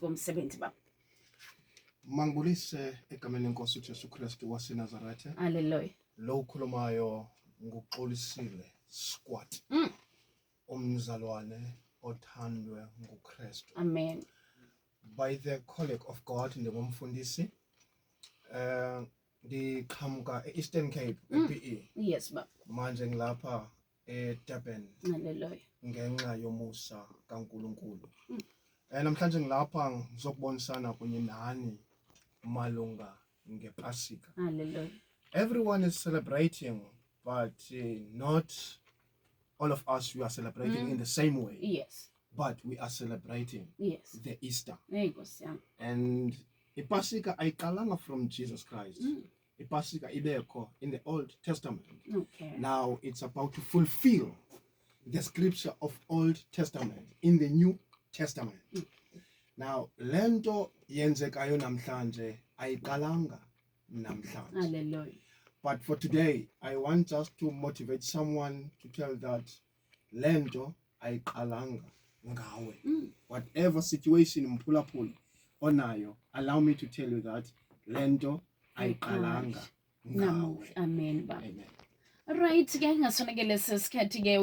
Bomsebenzi baba. Mangibulise egameni lenkosi uJesu Kristu waseNazaretha. Hallelujah. Lo ukhulumayo nguXolisile Squat. Umzalwane othandwe nguKristu. Amen. By the colleague of God ndingumfundisi. Ndiqhamuka eEastern Cape ePE. Yes baba. Manje ngilapha eDurban. Hallelujah. Ngenxa yomusa kaNkulunkulu. Namhlanje ngilapha ngizokubonisana kunye nani malunga ngePasika. Hallelujah. Everyone is celebrating, but not all of us we are celebrating in the same way. Yes. But we are celebrating the Easter. And iPasika ayiqalanga from Jesus Christ. iPasika ibekho in the Old Testament. Okay. Now it's about to fulfill the scripture of Old Testament in the New Testament. Now lento yenzekayo namhlanje ayiqalanga namhlanje. Hallelujah. But for today I want just to motivate someone to tell that lento ayiqalanga ngawe. Whatever situation mphulaphula onayo, allow me to tell you that lento ayiqalanga ngawe. Amen baba. Amen. Right ke ngasonekele sesikhathi ke